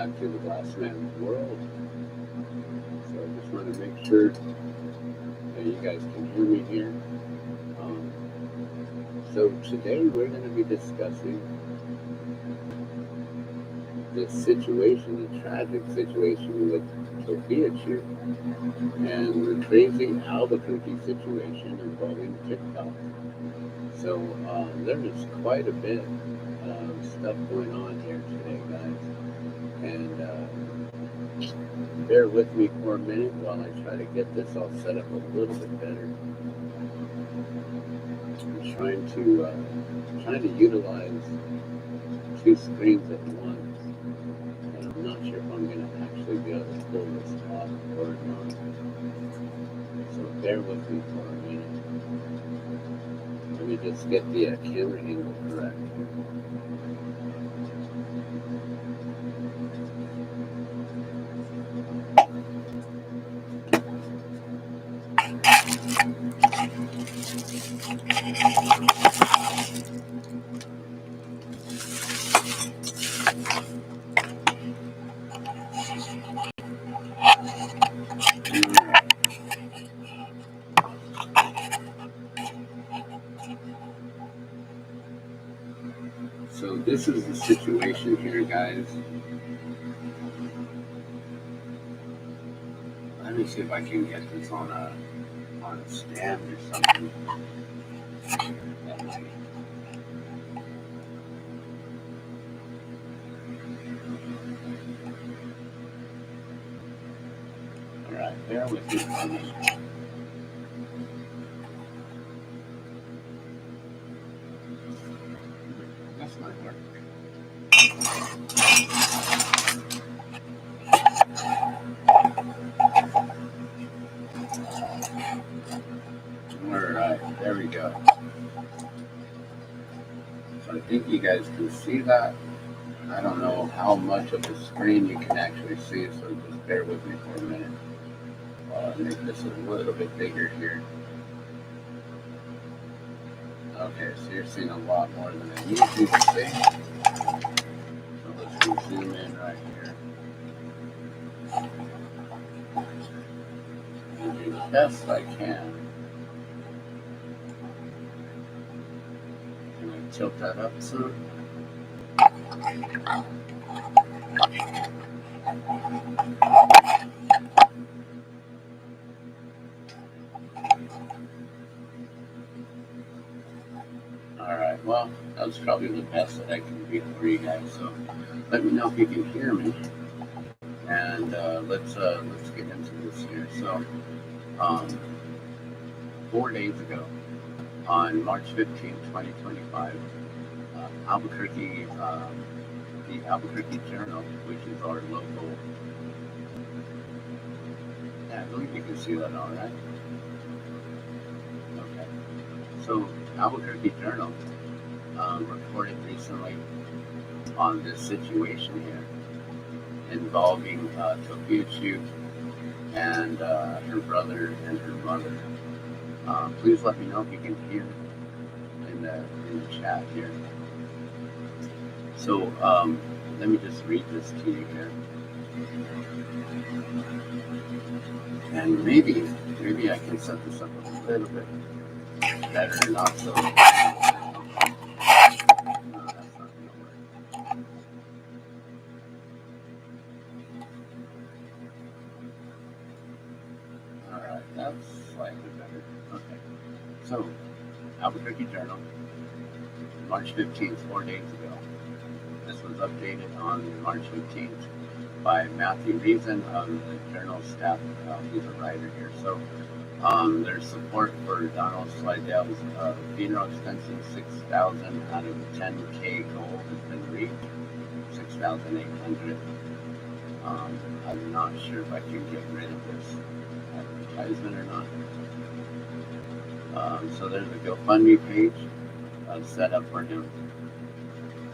back to the Glass Man's world. So I just want to make sure that you guys can hear me here. Um, so today we're going to be discussing the situation, the tragic situation with TOPHIACHU and the crazy Albuquerque situation involving TikTok. So there is quite a bit of stuff going on here today, guys. And bear with me for a minute while I try to get this all set up a little bit better. I'm trying to utilize two screens at once, and I'm not sure if I'm going to actually be able to pull this off or not. So bear with me for a minute. Let me just get the camera angle correct. So this is the situation here, guys. Let me see if I can get this on a stand or something. All right, bear with me for a minute. This might work. Alright, there we go. So I think you guys can see that. I don't know how much of the screen you can actually see, so just bear with me for a minute while I make this a little bit bigger here. Okay, so you're seeing a lot more than I usually see. So let's zoom in right here. And do the best I can. Can I tilt that up some? Alright, well, that's probably the best that I can do for you guys, so let me know if you can hear me, and let's get into this here. So 4 days ago, on March 15, 2025, Albuquerque, the Albuquerque Journal, which is our local, yeah, I believe you can see that all right. Okay, so Albuquerque Journal reported recently on this situation here involving TOPHIACHU and her brother and her mother. Please let me know if you can hear in the chat here. So let me just read this to you here, and maybe I can set this up a little bit better, not so. No, that's not gonna work. All right, that's slightly better. Okay, so Albuquerque Journal, March 15th, 4 days ago. This was updated on March 15th by Matthew Reason of the Journal staff. He's a writer here. So there's support for Donald Slidell's funeral expenses. 6,000 out of 10K goal has been reached. 6,800. I'm not sure if I can get rid of this advertisement or not. So there's a GoFundMe page set up for him.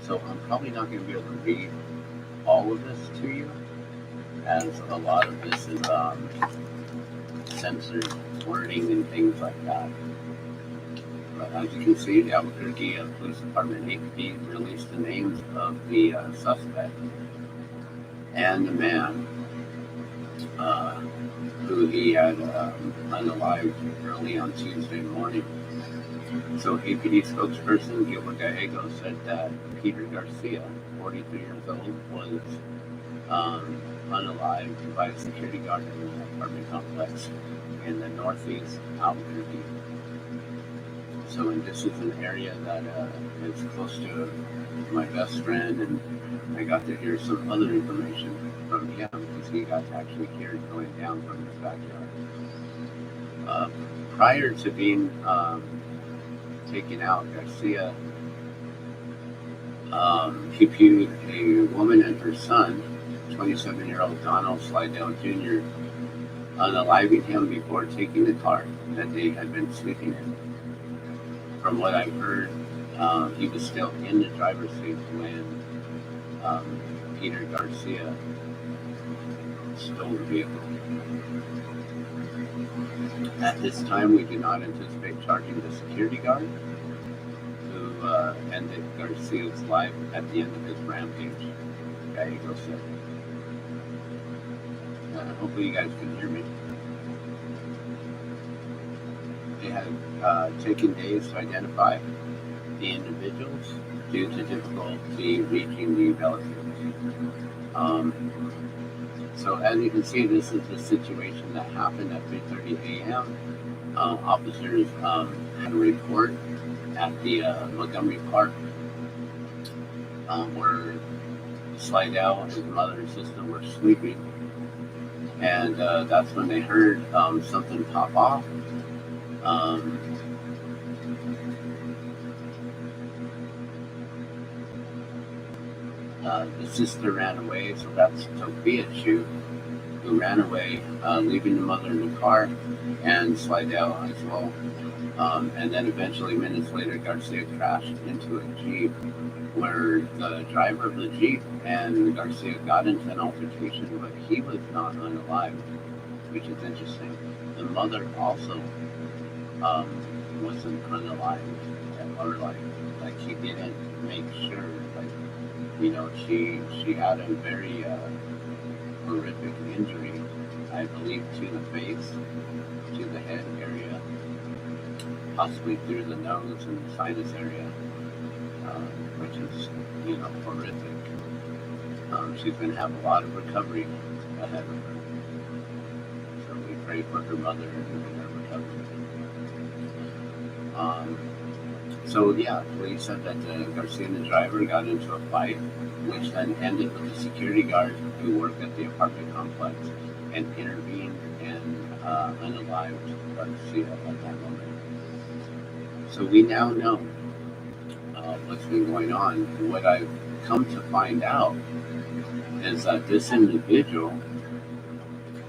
So I'm probably not going to be able to read all of this to you, as a lot of this is censored wording and things like that. But as you can see, the Albuquerque Police Department APD released the names of the suspect. and the man uh, who he had unalived early on Tuesday morning. So APD spokesperson Gilbert Gallego said that Peter Garcia, 43 years old, was unalived by a security guard in an apartment complex in the northeast Albuquerque. So, and this is an area that is close to my best friend, and I got to hear some other information from him because he got to actually hear it going down from his backyard. Prior to being taken out, Garcia PTSD a woman and her son, 27-year-old Donald Slidell Jr., unaliving him before taking the car that they had been sleeping in. From what I've heard, he was still in the driver's seat when Peter Garcia stole the vehicle. At this time, we do not anticipate charging the security guard who ended Garcia's life at the end of his rampage. Gallego said. Hopefully you guys can hear me. They had taken days to identify the individuals due to difficulty reaching the relatives. So as you can see, this is a situation that happened at 3:30 a.m. Officers had a report at the Montgomery Park where Slidell, his mother and sister were sleeping. And that's when they heard something pop off. The sister ran away, so that's TOPHIACHU, who ran away, leaving the mother in the car, and Slidell as well. And then eventually, minutes later, Garcia crashed into a Jeep where the driver of the Jeep and Garcia got into an altercation, but he was not unalived, which is interesting. The mother also wasn't unalived, or like he didn't make sure, she had a very horrific injury, I believe, to the face, to the head area, possibly through the nose and the sinus area, which is, horrific. She's going to have a lot of recovery ahead of her. So we pray for her mother and her recovery. Police said that Garcia and the driver got into a fight, which then ended with the security guard who worked at the apartment complex and intervened and unalived Garcia at that moment. So we now know what's been going on. What I've come to find out is that this individual,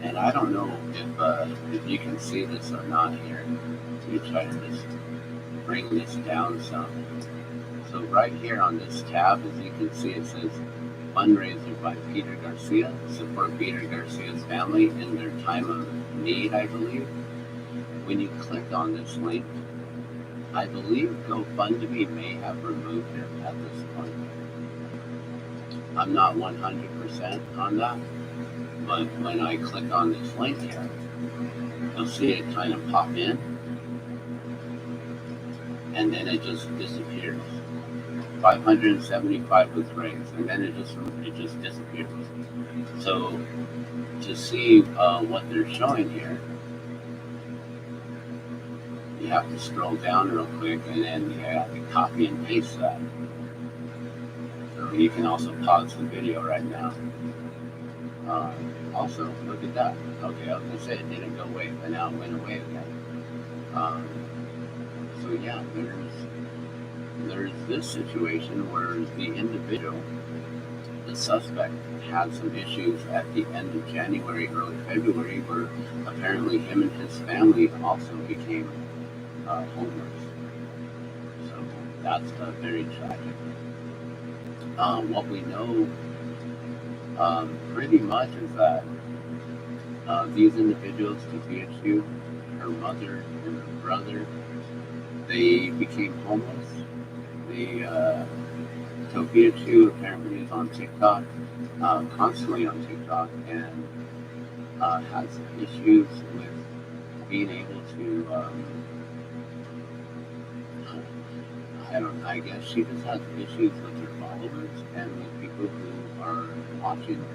and I don't know if you can see this or not here. Let me try to just bring this down some. So right here on this tab, as you can see, it says fundraiser by Peter Garcia, support Peter Garcia's family in their time of need, I believe. When you click on this link, I believe GoFundMe may have removed it at this point. I'm not 100% on that, but when I click on this link here, you'll see it kind of pop in, and then it just disappears. 575 was raised, and then it just disappears. So to see what they're showing here, you have to scroll down real quick, and then you have to copy and paste that. So you can also pause the video right now. Also, look at that. Okay, I was gonna say it didn't go away, but now it went away again. There's this situation where the individual, the suspect, had some issues at the end of January, early February, where apparently him and his family also became homeless. So that's very tragic. What we know pretty much is that these individuals, TOPHIACHU, her mother and her brother, they became homeless. TOPHIACHU apparently is on TikTok, constantly on TikTok and has issues with being able to. I guess she just has issues with her followers and with people who are watching.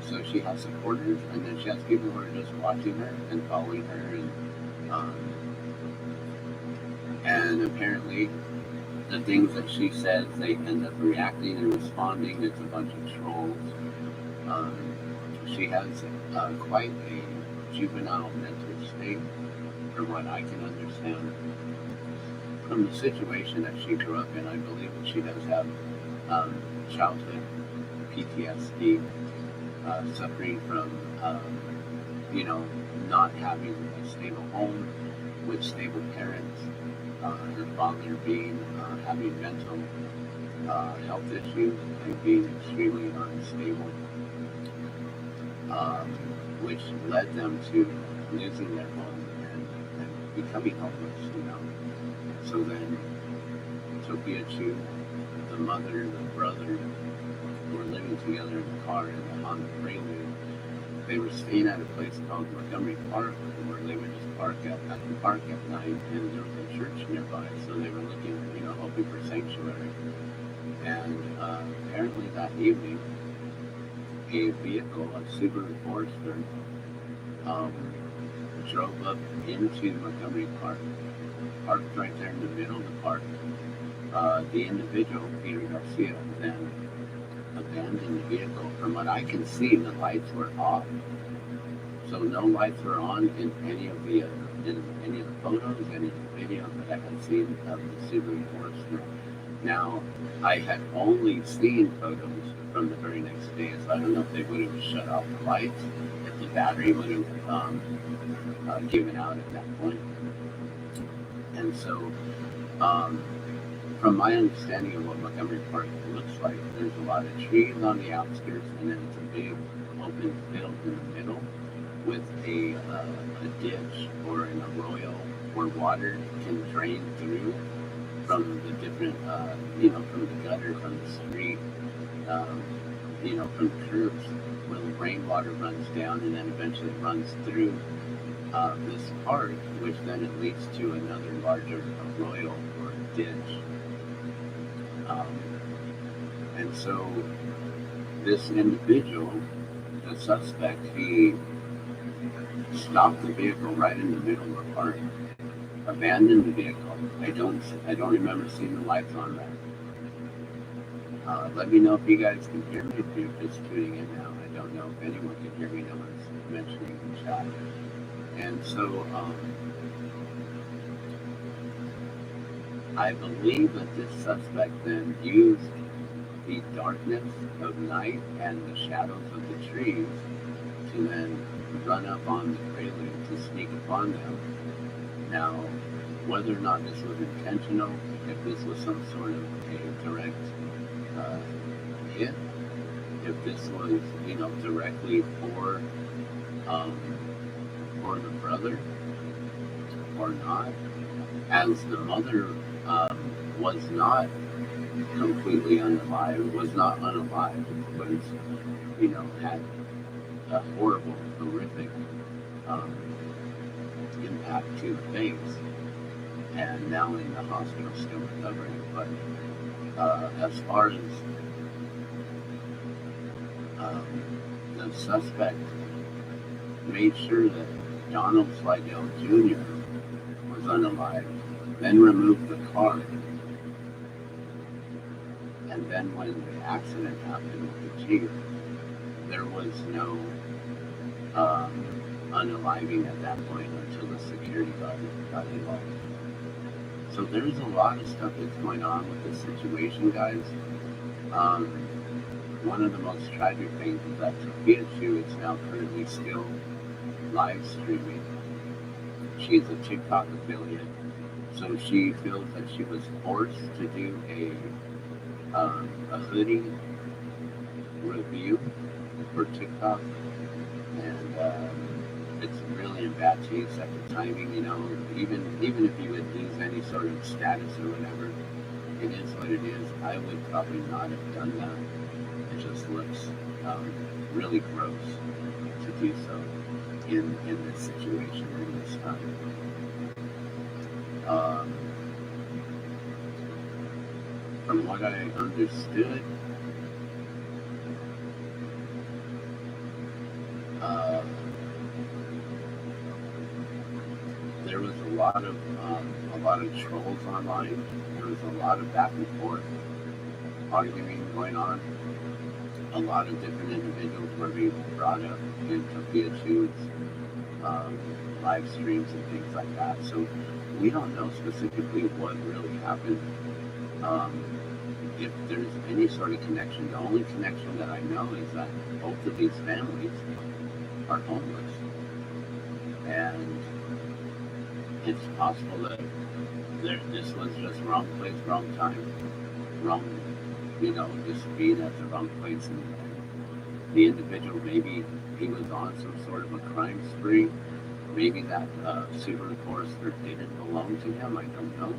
So she has supporters, and then she has people who are just watching her and following her, and apparently the things that she says, they end up reacting and responding. It's a bunch of trolls. Um, she has quite a juvenile mental state, from what I can understand. From the situation that she grew up in, I believe that she does have childhood PTSD, suffering from, not having a stable home with stable parents, her father having mental health issues and being extremely unstable, which led them to losing their home and becoming homeless. So then TOPHIACHU, the mother, the brother, were living together in the car in the Honda Prelude. They were staying at a place called Montgomery Park, where they would just park at the park at night, and there was a church nearby, so they were looking, hoping for sanctuary. And apparently that evening, a vehicle, a Subaru Forester, drove up into Montgomery Park, parked right there in the middle of the park. The individual, Peter Garcia, then abandoned the vehicle. From what I can see, the lights were off, so no lights were on in any of the photos, any of the video that I had seen of the Subaru Forester. Now, I had only seen photos from the very next day, so I don't know if they would have shut off the lights, if the battery would have given out at that point. And so, from my understanding of what Montgomery Park looks like, there's a lot of trees on the outskirts, and then it's a big open field in the middle with a ditch or an arroyo where water can drain through from the different, from the gutter, from the street, from the curbs, where the rainwater runs down and then eventually runs through this park, which then it leads to another larger arroyo or ditch. And so this individual, the suspect, he stopped the vehicle right in the middle of the park, abandoned the vehicle. I don't remember seeing the lights on that. Let me know if you guys can hear me, if you're just tuning in now. I don't know if anyone can hear me. No one's mentioning in the chat. And so I believe that this suspect then used the darkness of night and the shadows of the trees to then run up on the Prelude to sneak upon them. Now, whether or not this was intentional, if this was some sort of a direct hit, if this was, directly for the brother or not, as the mother was not completely unalive, was had a horrible, horrific impact to the face, and now in the hospital still recovering. But as far as the suspect made sure that Donald Slidell Jr. was unalive, then removed the car. And then when the accident happened with the Jeep, there was no unaliving at that point until the security guard got involved. So there's a lot of stuff that's going on with this situation, guys. One of the most tragic things is that TOPHIACHU is now currently still live streaming. She's a TikTok affiliate, so she feels that she was forced to do a hoodie review for TikTok, and it's really in bad taste at the timing. Even if you would lose any sort of status or whatever, it is what it is. I would probably not have done that. It's just looks really gross to do so in this situation, in this time. From what I understood, there was a lot of trolls online. There was a lot of back and forth arguing going on. A lot of different individuals were being brought up in TOPHIACHU's live streams and things like that. So we don't know specifically what really happened. If there's any sort of connection, the only connection that I know is that both of these families are homeless. And it's possible that this was just wrong place, wrong time, wrong, just being at the wrong place. And the individual, maybe he was on some sort of a crime spree. Maybe that Subaru Forester didn't belong to him. I don't know.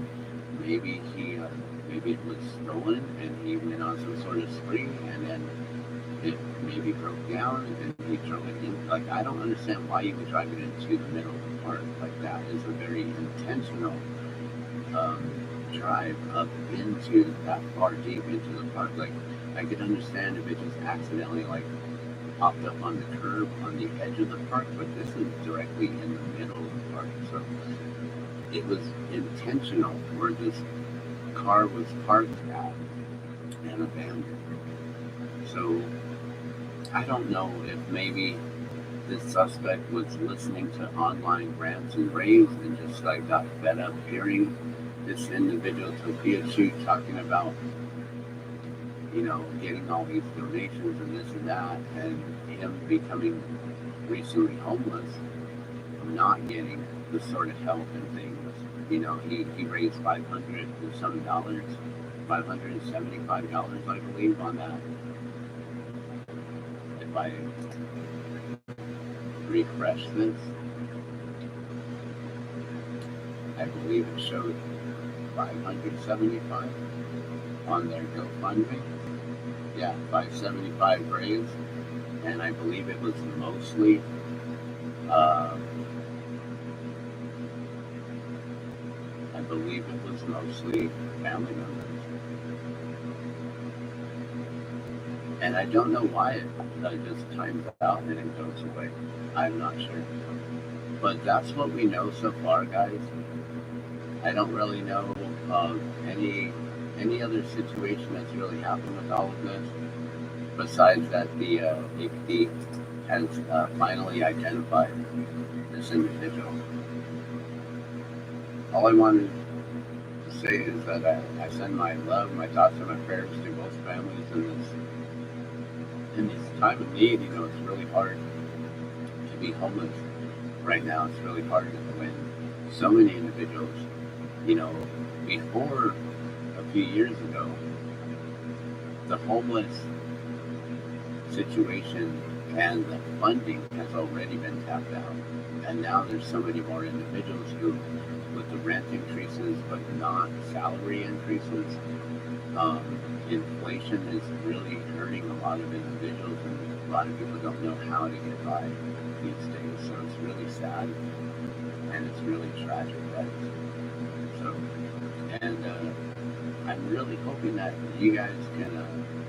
Maybe maybe it was stolen and he went on some sort of spree, and then it maybe broke down and he drove it in. Like, I don't understand why you would drive it into the middle of the park. Like, that is a very intentional drive up into that far deep into the park. Like, I could understand if it just accidentally popped up on the curb on the edge of the park, but this is directly in the middle of the park. So it was intentional where this car was parked at and abandoned. So I don't know if maybe this suspect was listening to online rants and raves and just got fed up hearing this individual TOPHIACHU talking about getting all these donations and this and that, and him becoming recently homeless, not getting the sort of help and things. He raised $500 and some dollars, $575, I believe, on that. If I refresh this, I believe it showed $575 on their GoFundMe. Yeah, $575 raised, and I believe it was mostly family members. And I don't know why it just times out and it goes away. I'm not sure. But that's what we know so far, guys. I don't really know of any other situation that's really happened with all of this, besides that the APD has finally identified this individual. All I wanted to say is that I send my love, my thoughts, and my prayers to both families in this time of need. It's really hard to be homeless right now. It's really hard when so many individuals, before a few years ago, the homeless situation and the funding has already been tapped out. And now there's so many more individuals who, with the rent increases but not salary increases, inflation is really hurting a lot of individuals, and a lot of people don't know how to get by these days. So it's really sad and it's really tragic, guys. So, and I'm really hoping that you guys can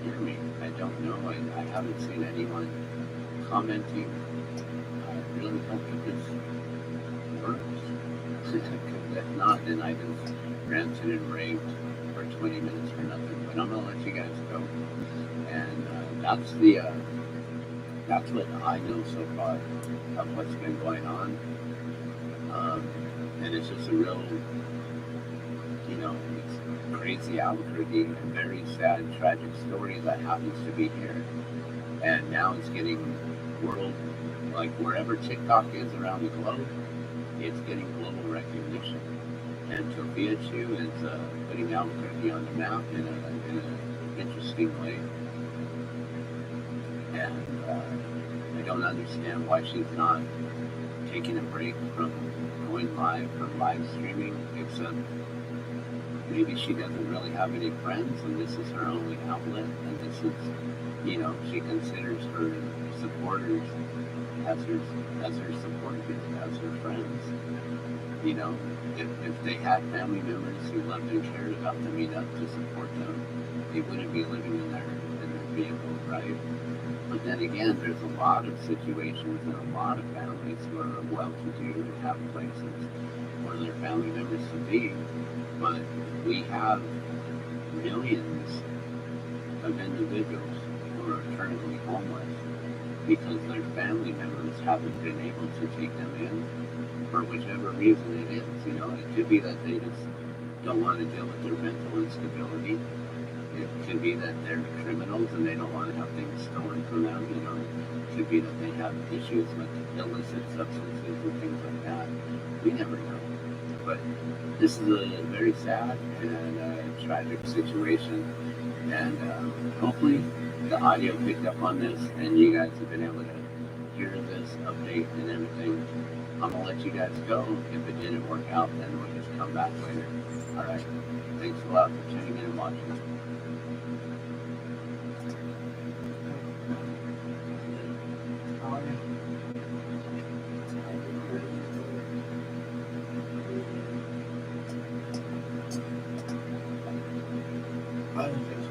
hear me. I don't know. I haven't seen anyone commenting. I really hope that this works. Because if not, then I just ranted and raved for 20 minutes for nothing. But I'm gonna let you guys go. And that's what I know so far of what's been going on. And it's just a real, it's crazy Albuquerque, a very sad, tragic story that happens to be here. And now it's getting wherever TikTok is around the globe, it's getting global recognition. And TOPHIACHU is putting Albuquerque on the map in an interesting way. And I don't understand why she's not taking a break from going live, from live streaming, except maybe she doesn't really have any friends and this is her only outlet, and this is you know, she considers her supporters as her support group, as her friends. You know, if they had family members who loved and cared about them enough to support them, they wouldn't be living in their vehicle, right? But then again, there's a lot of situations and a lot of families who are well-to-do and have places for their family members to be. But we have millions of individuals who are currently homeless because their family members haven't been able to take them in for whichever reason it is. You know, it could be that they just don't want to deal with their mental instability. It could be that they're criminals and they don't want to have things stolen from them. You know, it could be that they have issues with illicit substances and things like that. We never know. But this is a very sad and tragic situation. And hopefully the audio picked up on this and you guys have been able to hear this update and everything. I'm going to let you guys go. If it didn't work out, then we'll just come back later. All right. Thanks a lot for tuning in and watching.